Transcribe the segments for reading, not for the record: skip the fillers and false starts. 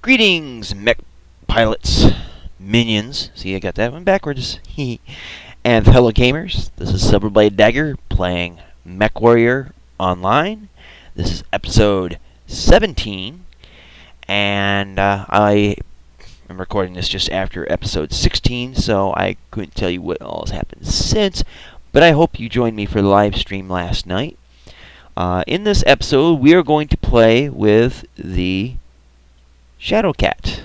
Greetings, mech pilots, minions. See, I got that one backwards. And fellow gamers, this is Silverblade Dagger playing Mechwarrior online. This is episode 17, and I am recording this just after episode 16, so I couldn't tell you what all has happened since, but I hope you joined me for the live stream last night. In this episode, we are going to play with the Shadow Cat.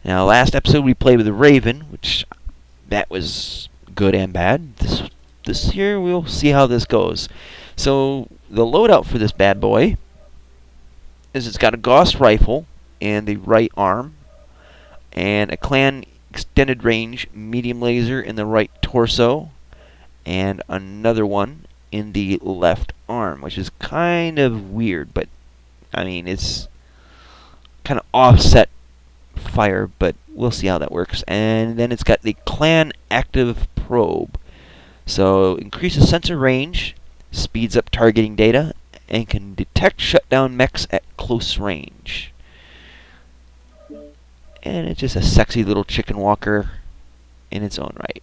Now, last episode we played with the Raven, which that was good and bad. This year we'll see how this goes. So the loadout for this bad boy is it's got a Gauss rifle in the right arm, and a Clan extended range medium laser in the right torso, and another one in the left arm, which is kind of weird, but I mean it's kind of offset fire, but we'll see how that works. And then it's got the Clan active probe, so increases sensor range, speeds up targeting data, and can detect shutdown mechs at close range. And it's just a sexy little chicken walker in its own right.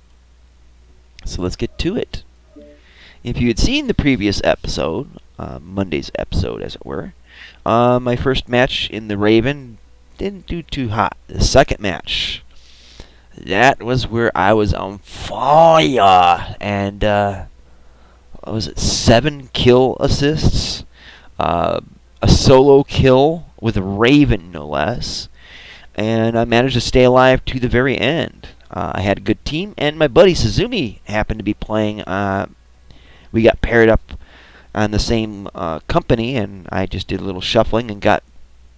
So let's get to it. If you had seen the previous episode, Monday's episode as it were, my first match in the Raven didn't do too hot. The second match, that was where I was on fire, and what was it, 7 kill assists, a solo kill with a Raven no less, and I managed to stay alive to the very end. I had a good team, and my buddy Suzumi happened to be playing. We got paired up on the same company, and I just did a little shuffling and got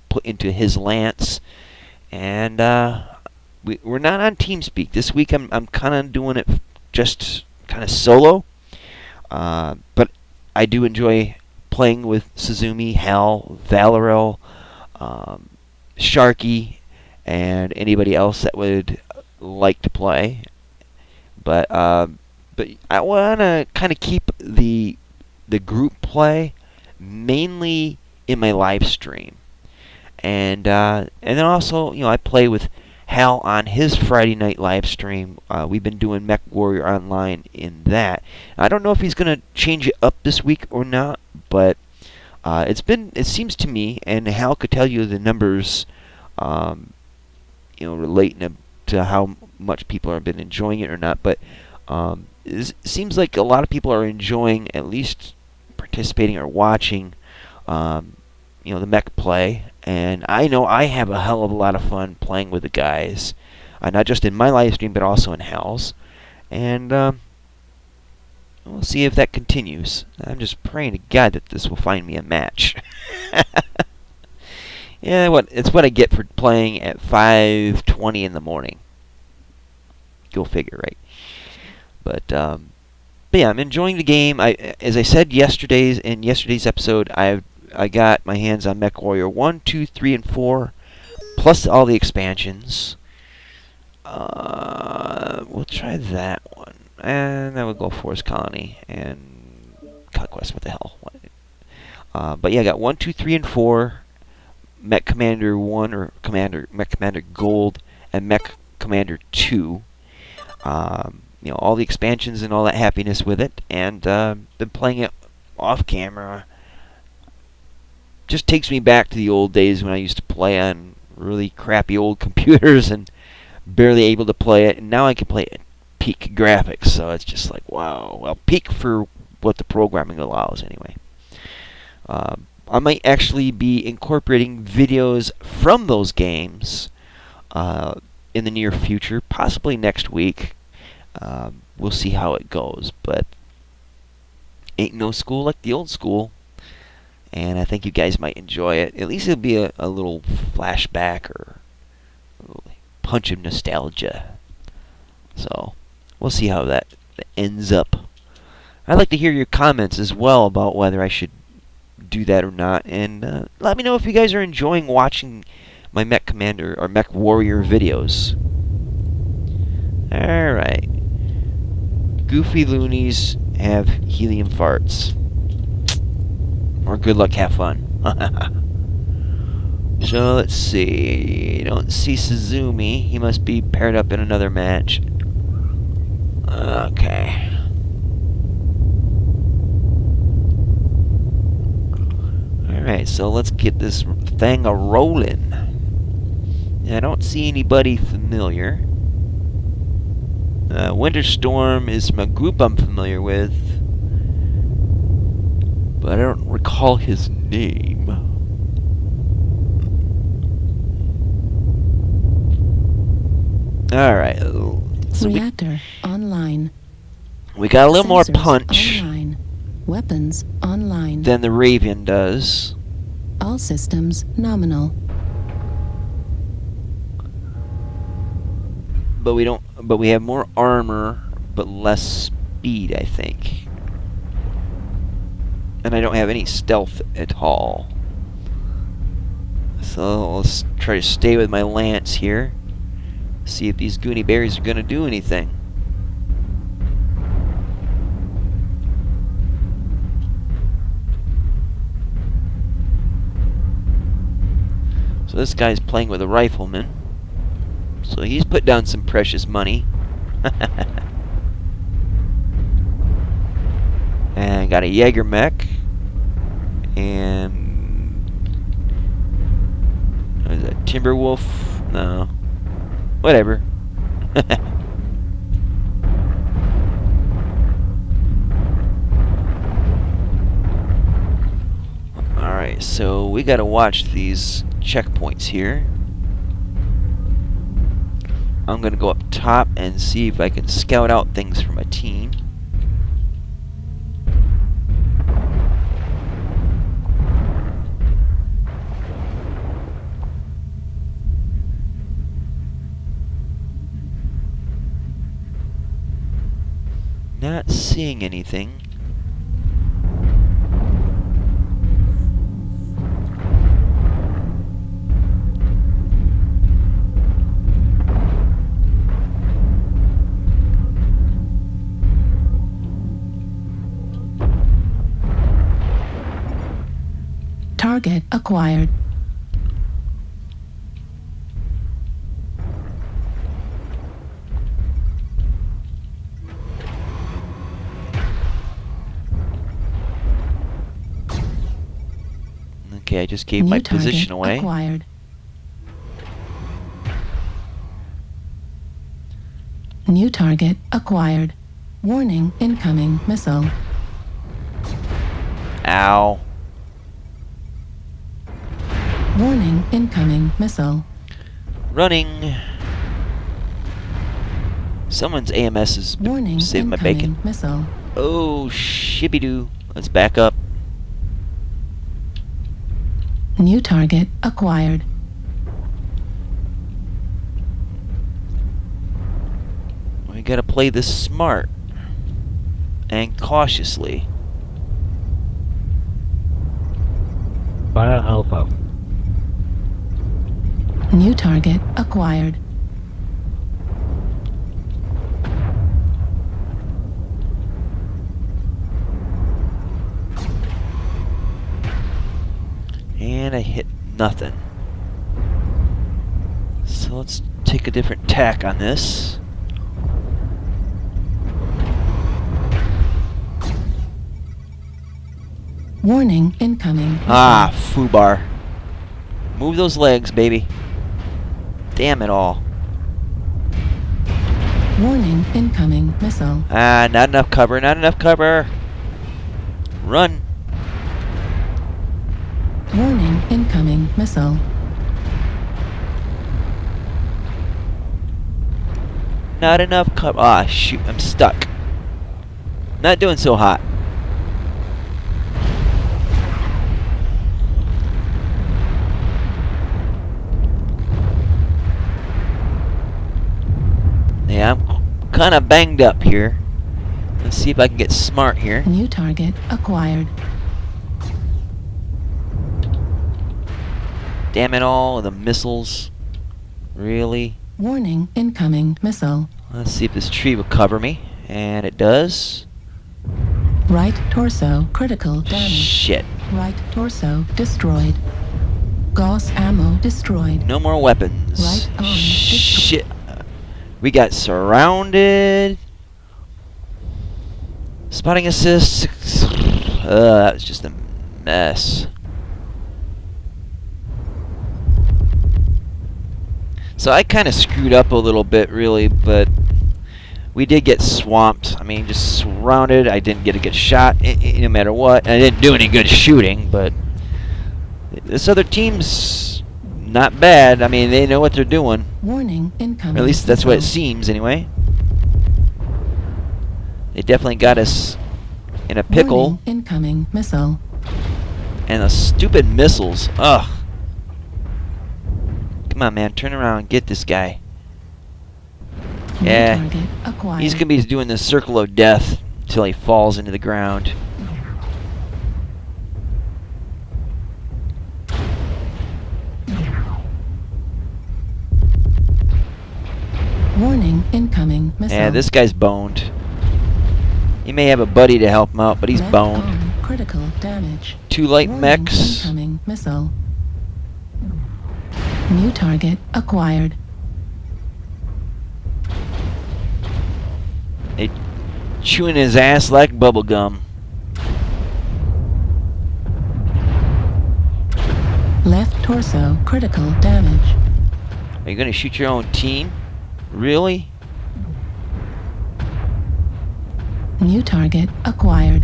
put into his lance. And we're not on TeamSpeak this week. I'm kind of doing it just kind of solo, but I do enjoy playing with Suzumi, Hal, Valorel, Sharky, and anybody else that would like to play. But I want to kind of keep the group play mainly in my live stream, and then also, you know, I play with Hal on his Friday night live stream. We've been doing Mechwarrior online in that. I don't know if he's gonna change it up this week or not, but it seems to me, and Hal could tell you the numbers, relating to how much people have been enjoying it or not, but it seems like a lot of people are enjoying at least participating or watching, the mech play. And I know I have a hell of a lot of fun playing with the guys, not just in my live stream, but also in Hal's. And we'll see if that continues. I'm just praying to God that this will find me a match. Yeah, it's what I get for playing at 5:20 in the morning. Go figure, right? But yeah, I'm enjoying the game. As I said in yesterday's episode, I got my hands on Mechwarrior 1, 2, 3, and 4, plus all the expansions. We'll try that one, and then we'll go Forest Colony and Conquest. What the hell? But yeah, I got 1, 2, 3, and 4, Mech Commander 1 or Mech Commander Gold, and Mech Commander 2. All the expansions and all that happiness with it, and been playing it off camera. Just takes me back to the old days when I used to play on really crappy old computers and barely able to play it, and now I can play it at peak graphics, so it's just like, wow. Well, peak for what the programming allows anyway. I might actually be incorporating videos from those games in the near future, possibly next week. We'll see how it goes, but ain't no school like the old school, and I think you guys might enjoy it. At least it'll be a little flashback or a little punch of nostalgia. So we'll see how that ends up. I'd like to hear your comments as well about whether I should do that or not, and let me know if you guys are enjoying watching my Mech Commander or Mechwarrior videos. Alright. Goofy loonies have helium farts. Or good luck, have fun. So let's see. Don't see Suzumi. He must be paired up in another match. Okay. Alright, so let's get this thing a-rolling. I don't see anybody familiar. Winter Storm is from a group I'm familiar with, but I don't recall his name. Alright. So Reactor online. we got a little more Sensors punch online. Weapons online. than the Raven does. All systems nominal. But we have more armor, but less speed, I think. And I don't have any stealth at all. So let's try to stay with my lance here. See if these Goonie Berries are gonna do anything. So this guy's playing with a rifleman. So he's put down some precious money. And got a Jaeger mech. And what is that, Timberwolf? No. Whatever. Alright, so we gotta watch these checkpoints here. I'm gonna go up top and see if I can scout out things from a team. Not seeing anything. Target acquired. Okay, I just gave my position away. Acquired. New target acquired. Warning, incoming missile. Ow. Warning, incoming missile. Running. Someone's AMS is Warning, saving my bacon. Missile. Oh, shippy-doo. Let's back up. New target acquired. We gotta play this smart and cautiously. Fire Alpha. New target acquired. And I hit nothing. So let's take a different tack on this. Warning, incoming. Ah, foobar. Move those legs, baby. Damn it all. Warning, incoming missile. Ah, not enough cover, not enough cover. Run. Warning, incoming missile. Not enough cover. Ah, shoot, I'm stuck. Not doing so hot. Yeah, I'm kind of banged up here. Let's see if I can get smart here. New target acquired. Damn it all, the missiles. Really? Warning, incoming missile. Let's see if this tree will cover me. And it does. Right torso critical damage. Shit. Right torso destroyed. Gauss ammo destroyed. No more weapons. Right on. Shit. We got surrounded. Spotting assist. That was just a mess. So I kind of screwed up a little bit, really, but we did get swamped. I mean, just surrounded. I didn't get a good shot, no matter what. And I didn't do any good shooting, but this other team's not bad. I mean, they know what they're doing. Warning, incoming. Or at least that's what it missile. seems, anyway. They definitely got us in a pickle. Warning, incoming missile. And the stupid missiles. Ugh. Come on, man. Turn around and get this guy. New Yeah. target acquired. He's going to be doing the circle of death until he falls into the ground. Warning, incoming missile. Yeah, this guy's boned. He may have a buddy to help him out, but he's Left boned. arm, critical damage. 2 light Warning, mechs. incoming missile. New target acquired. They chewing his ass like bubblegum. Left torso critical damage. Are you going to shoot your own team? Really? New target acquired.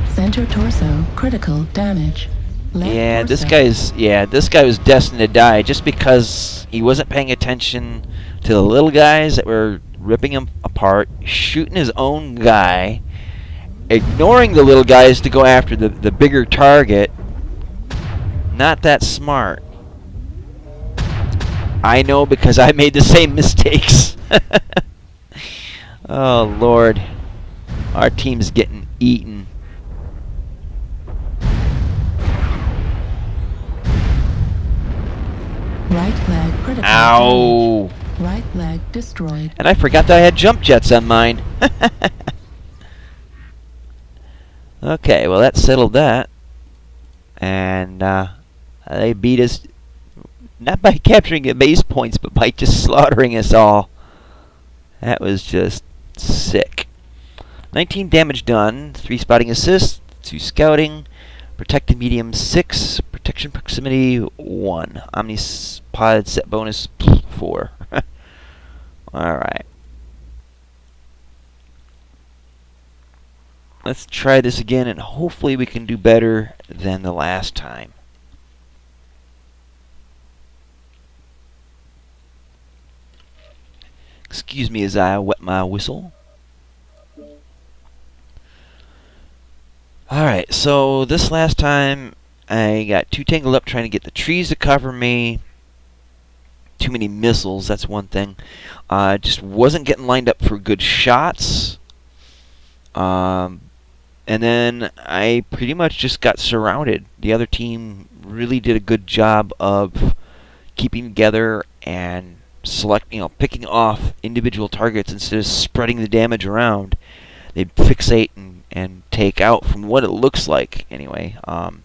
Center torso critical damage. Left Yeah, torso. this guy was destined to die just because he wasn't paying attention to the little guys that were ripping him apart, shooting his own guy, ignoring the little guys to go after the bigger target. Not that smart. I know because I made the same mistakes. Oh, Lord. Our team's getting eaten. Right leg critical Ow. damage. Right leg destroyed. And I forgot that I had jump jets on mine. Okay, well that settled that. And they beat us not by capturing the base points, but by just slaughtering us all. That was just sick. 19 damage done, 3 spotting assists, 2 scouting, protected medium 6, protection proximity 1, omnipod set bonus 4. Alright. Let's try this again, and hopefully we can do better than the last time. Excuse me as I wet my whistle. Alright, so this last time I got too tangled up trying to get the trees to cover me. Too many missiles, that's one thing. Just wasn't getting lined up for good shots. And then I pretty much just got surrounded. The other team really did a good job of keeping together and picking off individual targets instead of spreading the damage around. They'd fixate and take out from what it looks like anyway. And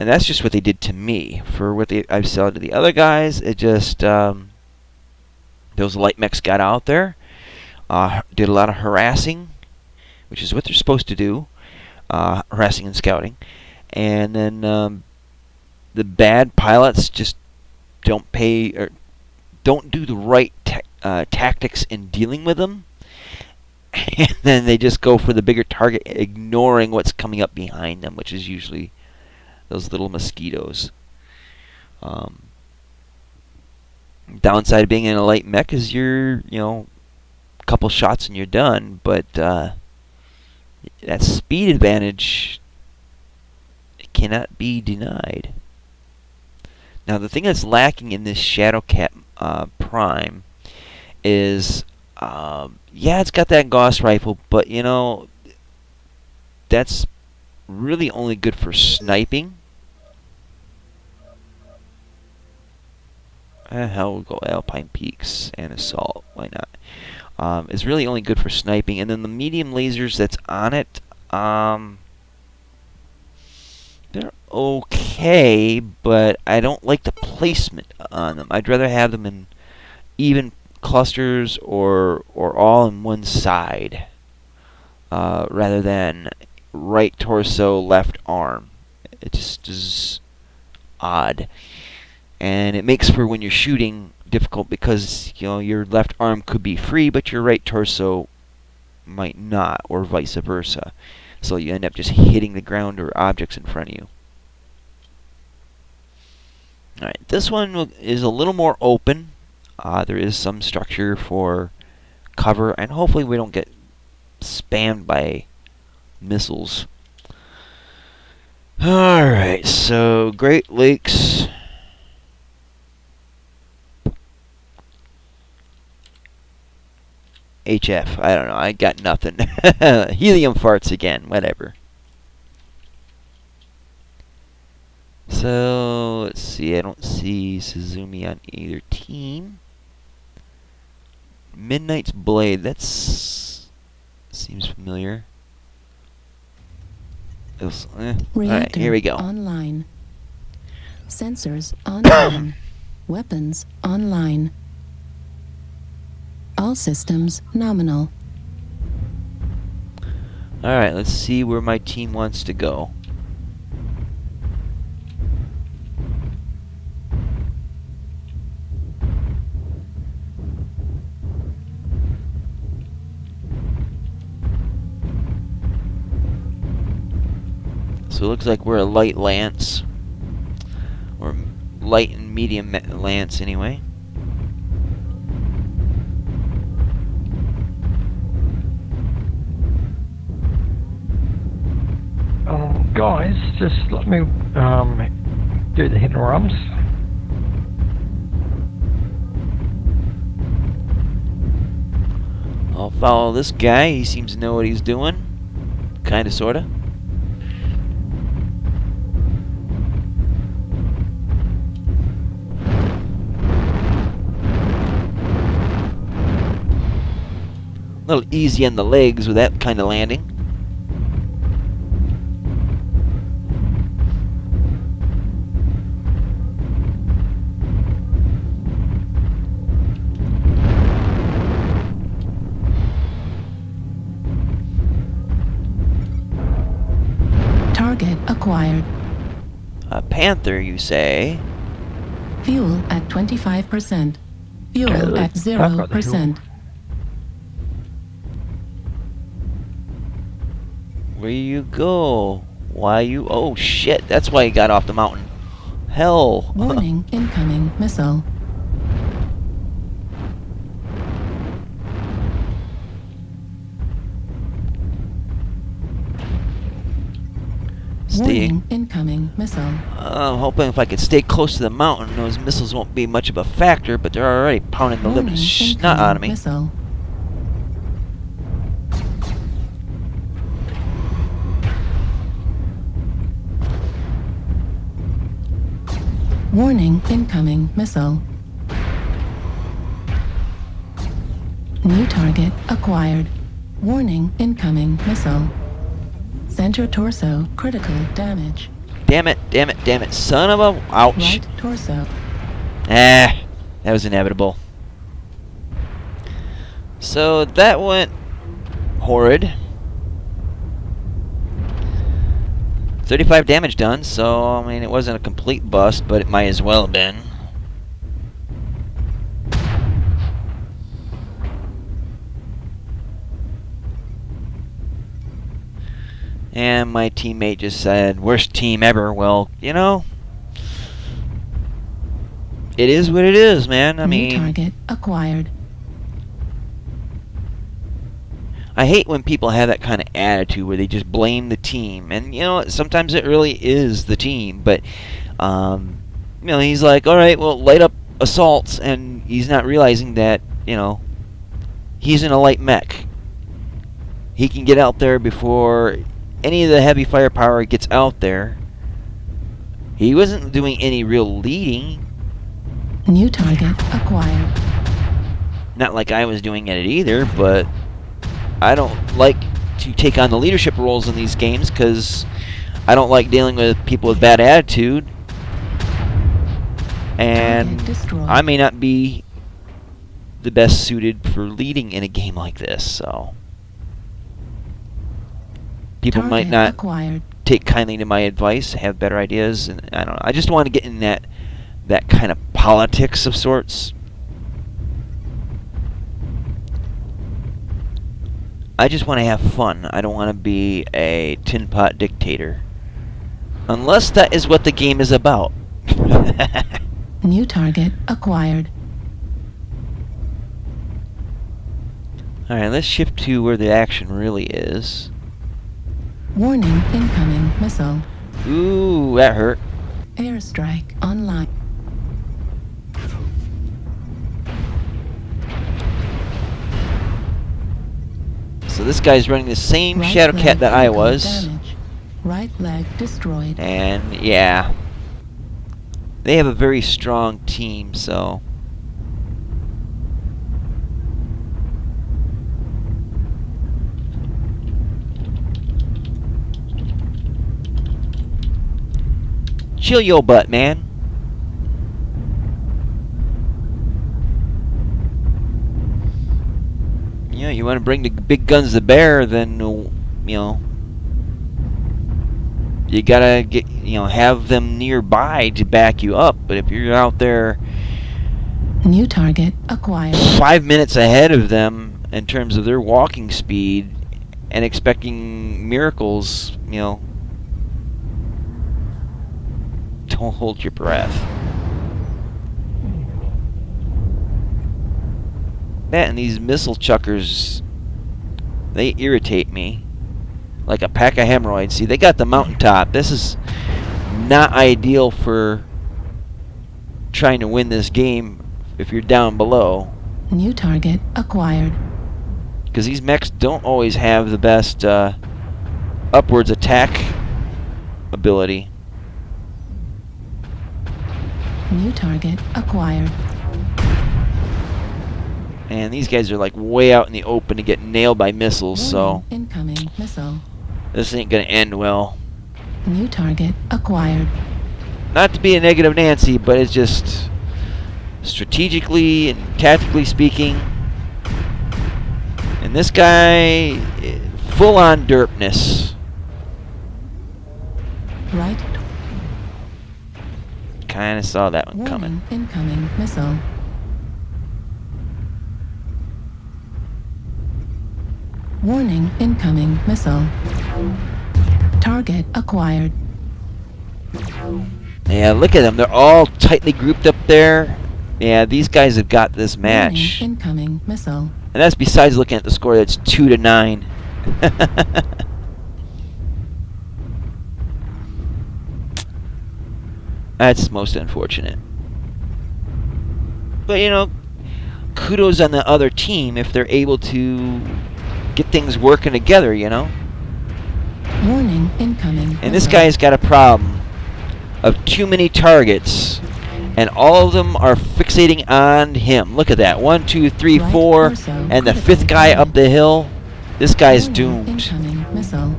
that's just what they did to me. For what I've said to the other guys, it just those light mechs got out there, did a lot of harassing, which is what they're supposed to do, harassing and scouting. And then the bad pilots just don't do the right tactics in dealing with them. And then they just go for the bigger target, ignoring what's coming up behind them, which is usually those little mosquitoes. Downside of being in a light mech is you're, a couple shots and you're done. But that speed advantage cannot be denied. Now, the thing that's lacking in this Shadowcat Prime is, it's got that Gauss rifle, but that's really only good for sniping. Hell, we'll go Alpine Peaks and Assault. Why not? Is really only good for sniping. And then the medium lasers that's on it, they're okay, but I don't like the placement on them. I'd rather have them in even clusters or all in one side, rather than right torso, left arm. It just is odd, and it makes for when you're shooting difficult because your left arm could be free, but your right torso might not, or vice versa. So you end up just hitting the ground or objects in front of you. Alright, this one is a little more open. There is some structure for cover, and hopefully we don't get spammed by missiles. Alright, so Great Lakes. HF, I don't know, I got nothing. Helium farts again, whatever. So, let's see, I don't see Suzumi on either team. Midnight's Blade, seems familiar. Alright, here we go. Online. Sensors online. Weapons online. All systems nominal. Alright, let's see where my team wants to go. So it looks like we're a light lance. Or light and medium lance anyway. Guys, just let me do the hit and runs. I'll follow this guy. He seems to know what he's doing. Kinda, sorta. A little easy on the legs with that kind of landing. Target acquired. A Panther, you say? Fuel at 25%. Fuel at 0%. Where you go? Why you... Oh, shit. That's why he got off the mountain. Hell. Warning, incoming missile. Warning, incoming missile. I'm hoping if I could stay close to the mountain, those missiles won't be much of a factor, but they're already pounding the living snot out of me. Missile. Warning, incoming missile. New target acquired. Warning, incoming missile. Center torso, critical damage. Damn it, damn it, damn it. Son of a... Ouch. Right torso. That was inevitable. So that went horrid. 35 damage done, so, I mean, it wasn't a complete bust, but it might as well have been. And my teammate just said, worst team ever. Well, you know, it is what it is, man. I mean... New target acquired. I hate when people have that kind of attitude where they just blame the team. And, you know, sometimes it really is the team. But, you know, he's like, all right, well, light up assaults. And he's not realizing that, you know, he's in a light mech. He can get out there before any of the heavy firepower gets out there. He wasn't doing any real leading. New target acquired. Not like I was doing it either, but I don't like to take on the leadership roles in these games because I don't like dealing with people with bad attitude. And I may not be the best suited for leading in a game like this, so people might not take kindly to my advice, have better ideas, and I don't know. I just want to get in that kind of politics of sorts. I just want to have fun. I don't want to be a tin pot dictator. Unless that is what the game is about. New target acquired. Alright, let's shift to where the action really is. Warning, incoming missile. Ooh, that hurt. Airstrike online. So this guy's running the same Right Shadow leg Cat that I critical was. damage. Right leg destroyed. And yeah. They have a very strong team, so chill your butt, man. Yeah, you want to bring the big guns to bear, then you gotta get have them nearby to back you up. But if you're out there New target acquired. 5 minutes ahead of them in terms of their walking speed and expecting miracles, don't hold your breath. That and these missile chuckers, they irritate me like a pack of hemorrhoids. See, they got the mountaintop. This is not ideal for trying to win this game if you're down below. New target acquired. Because these mechs don't always have the best upwards attack ability. New target acquired. And these guys are like way out in the open to get nailed by missiles, so Warning, incoming missile. this ain't gonna end well. New target acquired. Not to be a negative Nancy, but it's just strategically and tactically speaking. And this guy, full on derpness. Right. Kinda saw that one coming. Warning, incoming missile. Warning, incoming missile. Target acquired. Yeah, look at them. They're all tightly grouped up there. Yeah, these guys have got this match. Warning, incoming missile. And that's besides looking at the score that's 2-9. That's most unfortunate. But kudos on the other team if they're able to get things working together, Warning, incoming And this missile. guy's got a problem of too many targets, and all of them are fixating on him. Look at that. 1, 2, 3, Right 4, torso, and the critical 5th guy up damage. the hill. This guy's Warning, doomed. Incoming missile.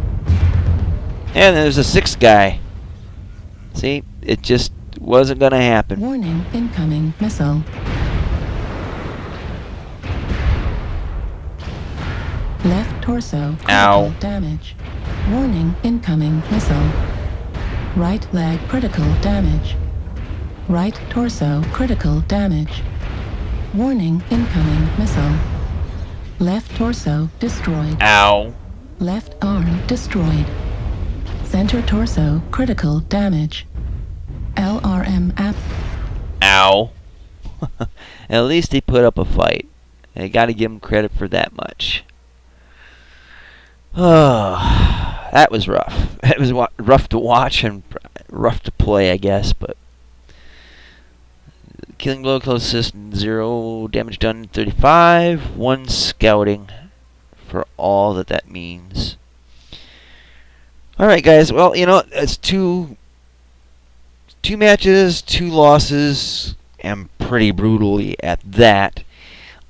And there's a 6th guy. See, it just wasn't going to happen. Warning, incoming missile. Left torso. Critical Ow. damage. Warning, incoming missile. Right leg critical damage. Right torso critical damage. Warning, incoming missile. Left torso destroyed. Ow. Left arm destroyed. Center torso critical damage. LRM app. Ow. At least he put up a fight. I got to give him credit for that much. Oh, that was rough. It was rough to watch and rough to play, I guess, but killing blow, close assist, 0 damage done, 35, 1 scouting for all that means. Alright, guys, well, it's two matches, 2 losses, and pretty brutally at that.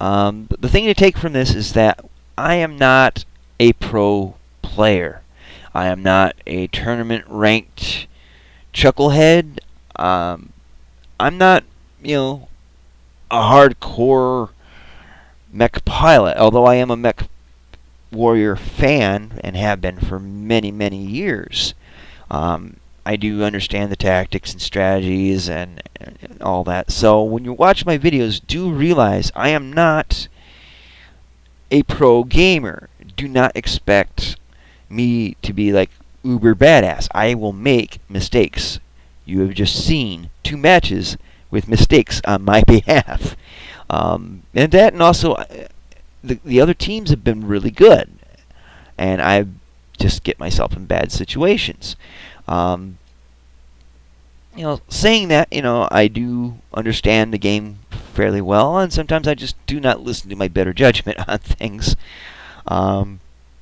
But the thing to take from this is that I am not a pro player. I am not a tournament ranked chucklehead. I'm not, a hardcore mech pilot, although I am a Mechwarrior fan and have been for many, many years. I do understand the tactics and strategies and all that. So when you watch my videos, do realize I am not a pro gamer. Do not expect me to be like uber badass. I will make mistakes. You have just seen 2 matches with mistakes on my behalf. And that, and also the other teams have been really good, and I just get myself in bad situations. Saying that, I do understand the game fairly well, and sometimes I just do not listen to my better judgment on things.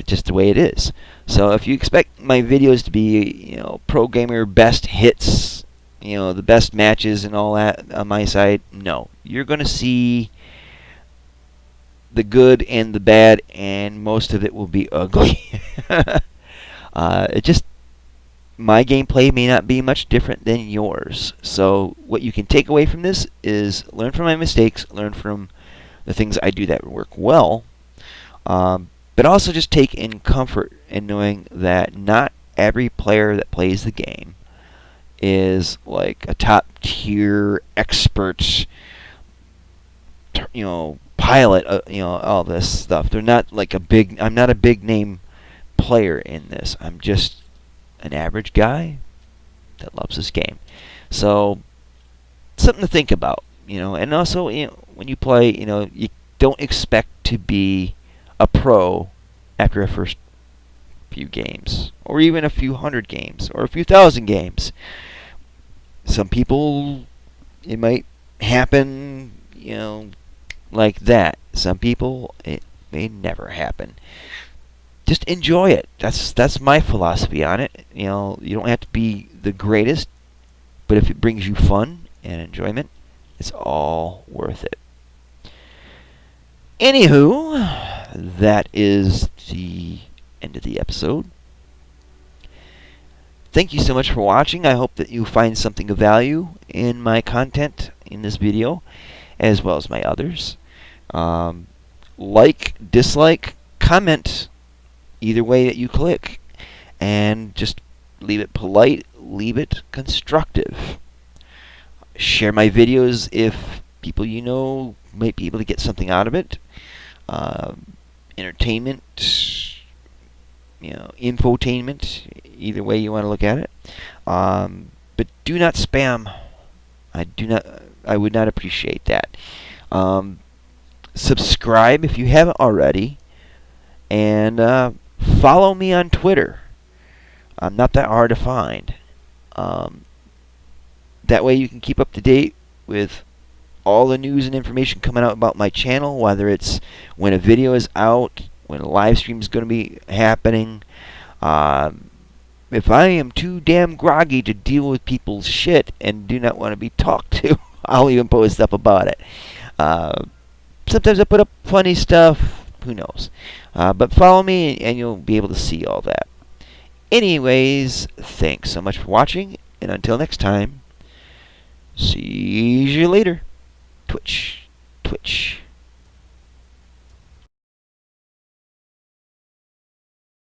Just the way it is. So if you expect my videos to be, pro gamer best hits, the best matches and all that on my side, no. You're going to see the good and the bad, and most of it will be ugly. My gameplay may not be much different than yours. So what you can take away from this is learn from my mistakes, learn from the things I do that work well, but also just take in comfort in knowing that not every player that plays the game is like a top tier expert, pilot, all this stuff. They're not like I'm not a big name player in this. I'm just an average guy that loves this game. So something to think about, and also, when you play, you don't expect to be a pro after a first few games, or even a few hundred games, or a few thousand games. Some people, it might happen, like that. Some people, it may never happen. Just enjoy it. That's my philosophy on it. You don't have to be the greatest, but if it brings you fun and enjoyment, it's all worth it. Anywho, that is the end of the episode. Thank you so much for watching. I hope that you find something of value in my content in this video, as well as my others. Like, dislike, comment, either way that you click, and just leave it polite, leave it constructive. Share my videos if people might be able to get something out of it. Entertainment, infotainment, either way you want to look at it. But do not spam. I would not appreciate that. Subscribe if you haven't already, and follow me on Twitter. I'm not that hard to find. That way you can keep up to date with all the news and information coming out about my channel, whether it's when a video is out, when a live stream is going to be happening. If I am too damn groggy to deal with people's shit and do not want to be talked to, I'll even post up about it. Sometimes I put up funny stuff. Who knows? But follow me and you'll be able to see all that. Anyways, thanks so much for watching, and until next time, see you later. Twitch, Twitch.